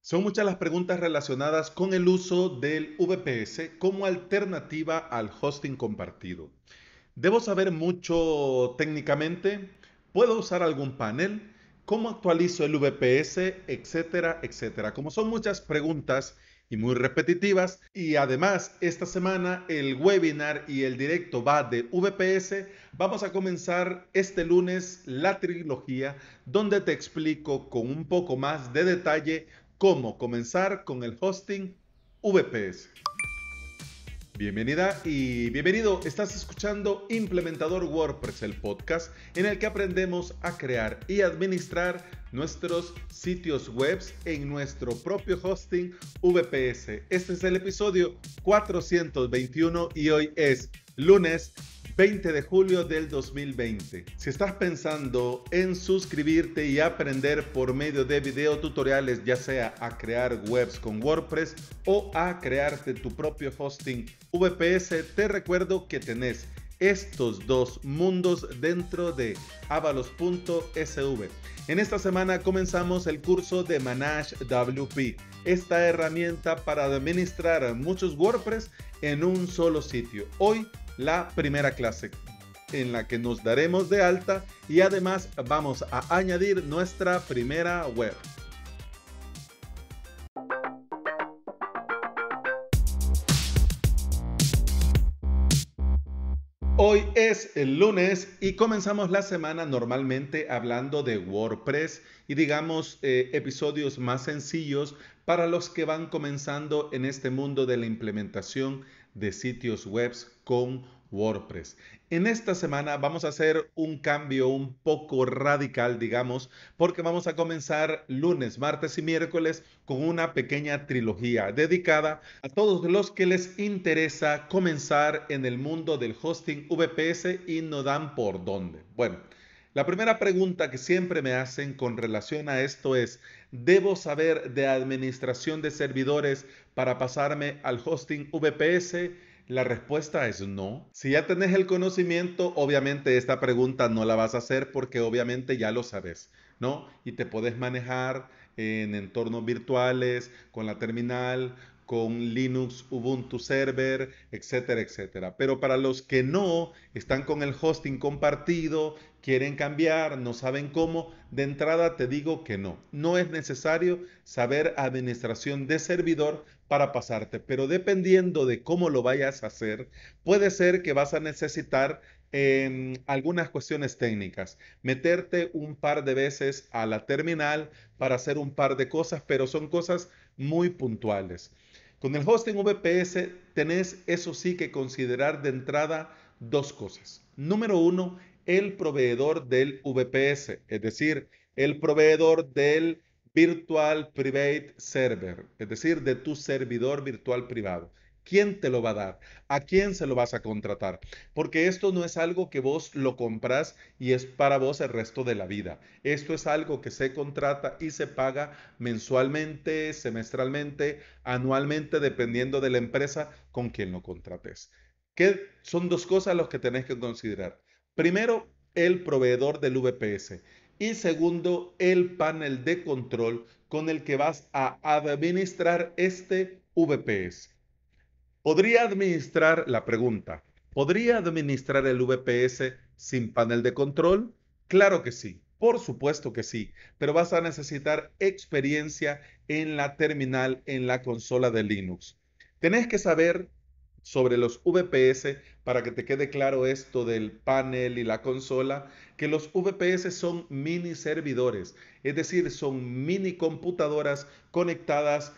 Son muchas las preguntas relacionadas con el uso del VPS como alternativa al hosting compartido. ¿Debo saber mucho técnicamente? ¿Puedo usar algún panel? ¿Cómo actualizo el VPS? Etcétera, etcétera. Como son muchas preguntas y muy repetitivas, y además esta semana el webinar y el directo va de VPS, vamos a comenzar este lunes la trilogía donde te explico con un poco más de detalle cómo comenzar con el hosting VPS. Bienvenida y bienvenido. Estás escuchando Implementador WordPress, el podcast en el que aprendemos a crear y administrar nuestros sitios web en nuestro propio hosting VPS. Este es el episodio 421 y hoy es lunes 20 de julio del 2020. Si estás pensando en suscribirte y aprender por medio de video tutoriales, ya sea a crear webs con WordPress o a crearte tu propio hosting VPS, te recuerdo que tenés estos dos mundos dentro de avalos.sv. En esta semana comenzamos el curso de Manage WP, esta herramienta para administrar muchos WordPress en un solo sitio. Hoy la primera clase en la que nos daremos de alta y además vamos a añadir nuestra primera web. Hoy es el lunes y comenzamos la semana normalmente hablando de WordPress y digamos episodios más sencillos para los que van comenzando en este mundo de la implementación de sitios web con WordPress. En esta semana vamos a hacer un cambio un poco radical, digamos, porque vamos a comenzar lunes, martes y miércoles con una pequeña trilogía dedicada a todos los que les interesa comenzar en el mundo del hosting VPS y no dan por dónde. Bueno, la primera pregunta que siempre me hacen con relación a esto es, ¿debo saber de administración de servidores para pasarme al hosting VPS? La respuesta es no. Si ya tenés el conocimiento, obviamente esta pregunta no la vas a hacer porque obviamente ya lo sabes, ¿no? Y te puedes manejar en entornos virtuales, con la terminal, con Linux, Ubuntu Server, etcétera, etcétera. Pero para los que no están con el hosting compartido, quieren cambiar, no saben cómo, de entrada te digo que no. No es necesario saber administración de servidor para pasarte, pero dependiendo de cómo lo vayas a hacer, puede ser que vas a necesitar algunas cuestiones técnicas, meterte un par de veces a la terminal para hacer un par de cosas, pero son cosas muy puntuales. Con el hosting VPS tenés eso sí que considerar de entrada dos cosas. Número uno, el proveedor del VPS, es decir, el proveedor del Virtual Private Server, es decir, de tu servidor virtual privado. ¿Quién te lo va a dar? ¿A quién se lo vas a contratar? Porque esto no es algo que vos lo compras y es para vos el resto de la vida. Esto es algo que se contrata y se paga mensualmente, semestralmente, anualmente, dependiendo de la empresa con quien lo contrates. ¿Qué son dos cosas las que tenés que considerar? Primero, el proveedor del VPS y segundo, el panel de control con el que vas a administrar este VPS. ¿Podría administrar la pregunta? ¿Podría administrar el VPS sin panel de control? Claro que sí, por supuesto que sí, pero vas a necesitar experiencia en la terminal, en la consola de Linux. Tenés que saber sobre los VPS para que te quede claro esto del panel y la consola, que los VPS son mini servidores, es decir, son mini computadoras conectadas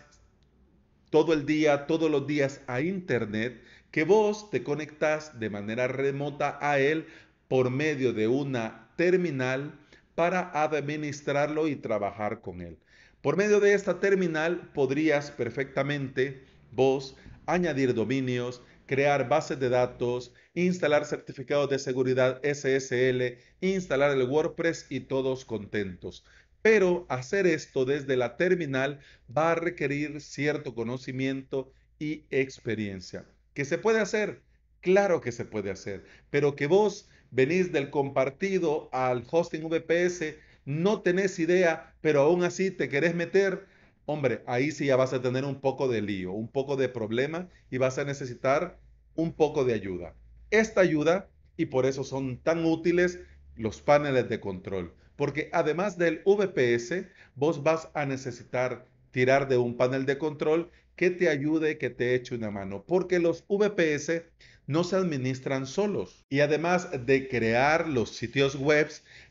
todo el día, todos los días a Internet, que vos te conectas de manera remota a él por medio de una terminal para administrarlo y trabajar con él. Por medio de esta terminal podrías perfectamente vos añadir dominios, crear bases de datos, instalar certificados de seguridad SSL, instalar el WordPress y todos contentos. Pero hacer esto desde la terminal va a requerir cierto conocimiento y experiencia. ¿Qué se puede hacer? Claro que se puede hacer, pero que vos venís del compartido al hosting VPS, no tenés idea, pero aún así te querés meter, hombre, ahí sí ya vas a tener un poco de lío, un poco de problema y vas a necesitar un poco de ayuda. Esta ayuda, y por eso son tan útiles los paneles de control, porque además del VPS, vos vas a necesitar tirar de un panel de control que te ayude, que te eche una mano, porque los VPS no se administran solos. Y además de crear los sitios web,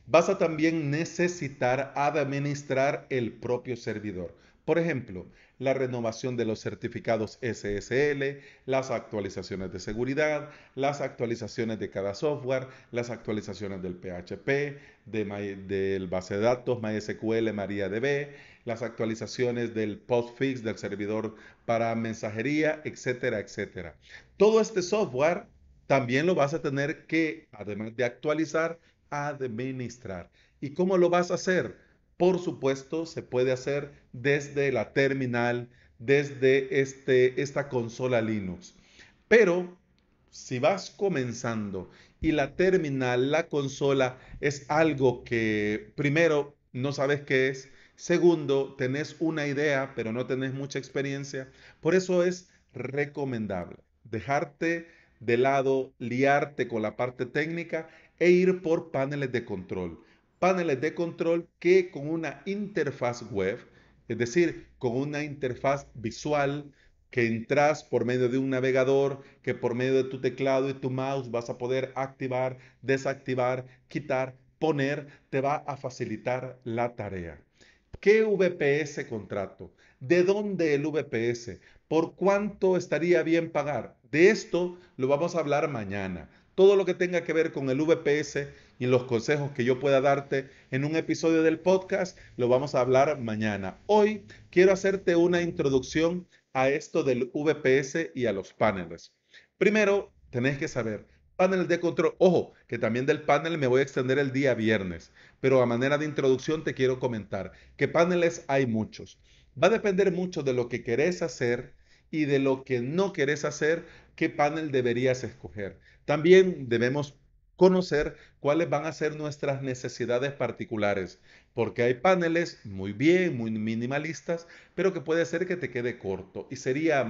vas a también necesitar administrar el propio servidor. Por ejemplo, la renovación de los certificados SSL, las actualizaciones de seguridad, las actualizaciones de cada software, las actualizaciones del PHP, del base de datos MySQL, MariaDB, las actualizaciones del postfix del servidor para mensajería, etcétera, etcétera. Todo este software también lo vas a tener que, además de actualizar, administrar. ¿Y cómo lo vas a hacer? Por supuesto, se puede hacer desde la terminal, desde esta consola Linux. Pero si vas comenzando y la terminal, la consola, es algo que primero no sabes qué es, segundo, tenés una idea, pero no tenés mucha experiencia, por eso es recomendable dejarte de lado, liarte con la parte técnica e ir por paneles de control. Paneles de control que con una interfaz web, es decir, con una interfaz visual, que entras por medio de un navegador, que por medio de tu teclado y tu mouse vas a poder activar, desactivar, quitar, poner, te va a facilitar la tarea. ¿Qué VPS contrato? ¿De dónde el VPS? ¿Por cuánto estaría bien pagar? De esto lo vamos a hablar mañana. Todo lo que tenga que ver con el VPS y los consejos que yo pueda darte en un episodio del podcast, lo vamos a hablar mañana. Hoy quiero hacerte una introducción a esto del VPS y a los paneles. Primero, tenés que saber, paneles de control. Ojo, que también del panel me voy a extender el día viernes, pero a manera de introducción te quiero comentar que paneles hay muchos. Va a depender mucho de lo que querés hacer y de lo que no querés hacer, qué panel deberías escoger. También debemos conocer cuáles van a ser nuestras necesidades particulares, porque hay paneles muy bien, muy minimalistas, pero que puede ser que te quede corto y sería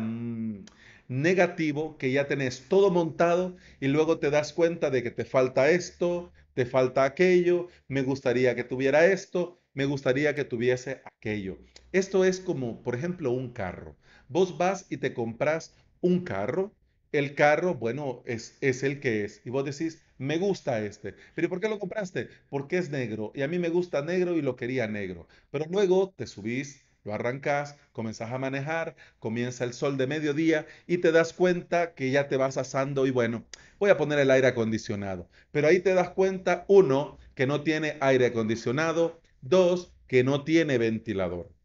negativo que ya tenés todo montado y luego te das cuenta de que te falta esto, te falta aquello, me gustaría que tuviera esto, me gustaría que tuviese aquello. Esto es como, por ejemplo, un carro. Vos vas y te compras un carro. El carro, bueno, es el que es. Y vos decís, me gusta este. Pero ¿por qué lo compraste? Porque es negro. Y a mí me gusta negro y lo quería negro. Pero luego te subís, lo arrancás, comenzás a manejar, comienza el sol de mediodía y te das cuenta que ya te vas asando y bueno, voy a poner el aire acondicionado. Pero ahí te das cuenta, uno, que no tiene aire acondicionado, dos, que no tiene ventilador.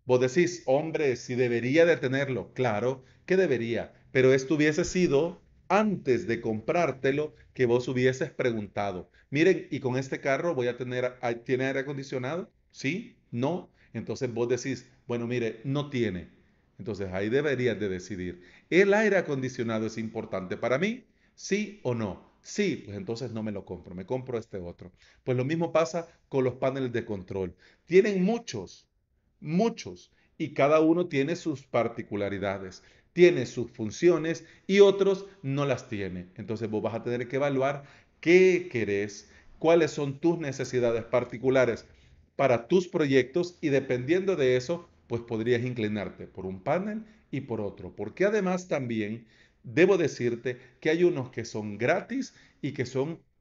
Vos decís, hombre, si debería de tenerlo, claro que debería, pero esto hubiese sido antes de comprártelo que vos hubieses preguntado. Miren, ¿y con este carro voy a tener, tiene aire acondicionado? ¿Sí? ¿No? Entonces vos decís, bueno, mire, no tiene. Entonces ahí deberías de decidir. ¿El aire acondicionado es importante para mí? ¿Sí o no? Sí, pues entonces no me lo compro, me compro este otro. Pues lo mismo pasa con los paneles de control. Tienen muchos, y cada uno tiene sus particularidades, tiene sus funciones y otros no las tiene. Entonces vos vas a tener que evaluar qué querés, cuáles son tus necesidades particulares para tus proyectos y dependiendo de eso, pues podrías inclinarte por un panel y por otro. Porque además también debo decirte que hay unos que son gratis y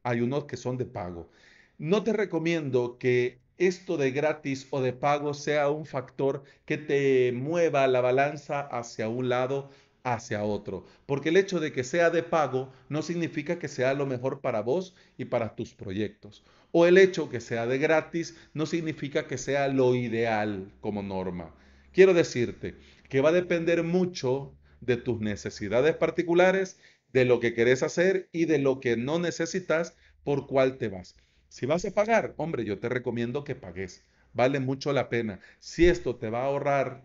hay unos que son de pago. No te recomiendo que esto de gratis o de pago sea un factor que te mueva la balanza hacia un lado, hacia otro. Porque el hecho de que sea de pago no significa que sea lo mejor para vos y para tus proyectos. O el hecho que sea de gratis no significa que sea lo ideal como norma. Quiero decirte que va a depender mucho de tus necesidades particulares, de lo que querés hacer y de lo que no necesitas, por cuál te vas. Si vas a pagar, hombre, yo te recomiendo que pagues. Vale mucho la pena. Si esto te va a ahorrar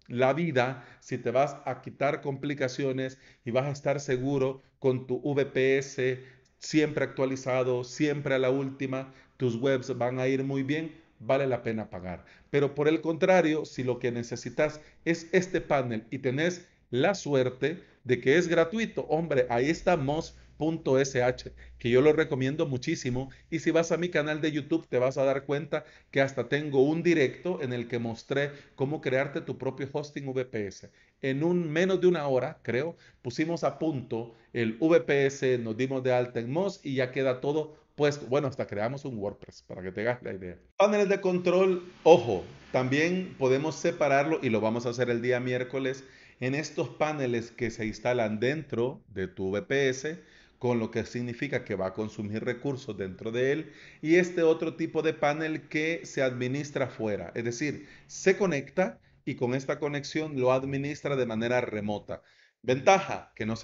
la vida, si te vas a quitar complicaciones y vas a estar seguro con tu VPS siempre actualizado, siempre a la última, tus webs van a ir muy bien, vale la pena pagar. Pero por el contrario, si lo que necesitas es este panel y tenés la suerte de que es gratuito, hombre, ahí está Moz.sh, que yo lo recomiendo muchísimo. Y si vas a mi canal de YouTube, te vas a dar cuenta que hasta tengo un directo en el que mostré cómo crearte tu propio hosting VPS. En menos de una hora, creo, pusimos a punto el VPS, nos dimos de alta en Moz y ya queda todo puesto. Bueno, hasta creamos un WordPress para que te hagas la idea. Paneles de control, ojo, también podemos separarlo y lo vamos a hacer el día miércoles en estos paneles que se instalan dentro de tu VPS, con lo que significa que va a consumir recursos dentro de él, y este otro tipo de panel que se administra fuera, es decir, se conecta y con esta conexión lo administra de manera remota. Ventaja, que no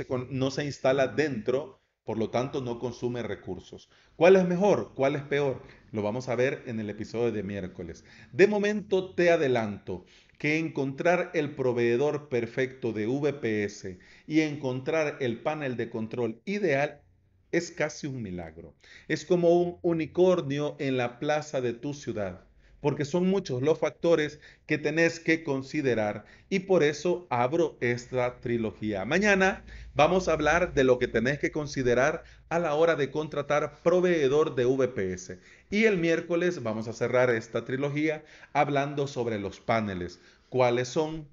se instala dentro, por lo tanto no consume recursos. ¿Cuál es mejor? ¿Cuál es peor? Lo vamos a ver en el episodio de miércoles. De momento te adelanto que encontrar el proveedor perfecto de VPS y encontrar el panel de control ideal es casi un milagro. Es como un unicornio en la plaza de tu ciudad, porque son muchos los factores que tenés que considerar y por eso abro esta trilogía. Mañana vamos a hablar de lo que tenés que considerar a la hora de contratar proveedor de VPS. Y el miércoles vamos a cerrar esta trilogía hablando sobre los paneles, cuáles son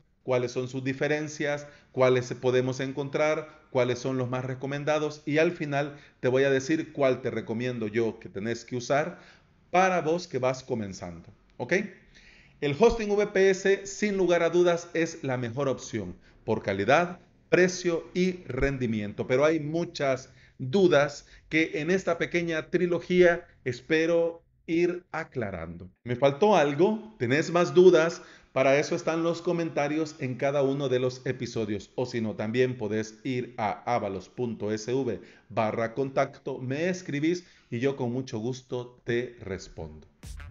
sus diferencias, cuáles podemos encontrar, cuáles son los más recomendados y al final te voy a decir cuál te recomiendo yo que tenés que usar para vos que vas comenzando. ¿Ok? El hosting VPS sin lugar a dudas es la mejor opción por calidad, precio y rendimiento, pero hay muchas dudas que en esta pequeña trilogía espero ir aclarando. ¿Me faltó algo? ¿Tenés más dudas? Para eso están los comentarios en cada uno de los episodios. O si no, también podés ir a avalos.sv/contacto, me escribís y yo con mucho gusto te respondo.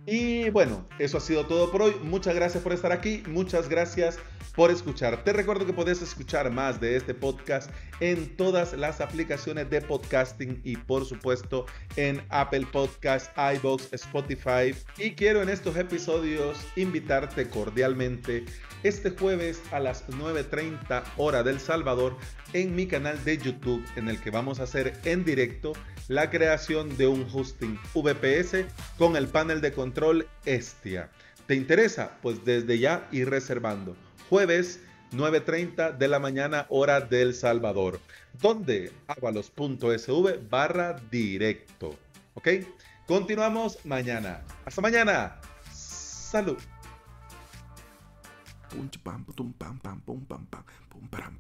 Y bueno, eso ha sido todo por hoy. Muchas gracias por estar aquí. Muchas gracias por escuchar. Te recuerdo que puedes escuchar más de este podcast en todas las aplicaciones de podcasting y por supuesto en Apple Podcasts, iVoox, Spotify. Y quiero en estos episodios invitarte cordialmente este jueves a las 9:30 hora del Salvador en mi canal de YouTube, en el que vamos a hacer en directo la creación de un hosting VPS con el panel de control Estia. ¿Te interesa? Pues desde ya ir reservando. Jueves 9:30 de la mañana hora del Salvador. ¿Dónde? avalos.sv/directo. ¿Ok? Continuamos mañana. Hasta mañana. Salud. Pum pam pum pam pam pum pam pam pum pam.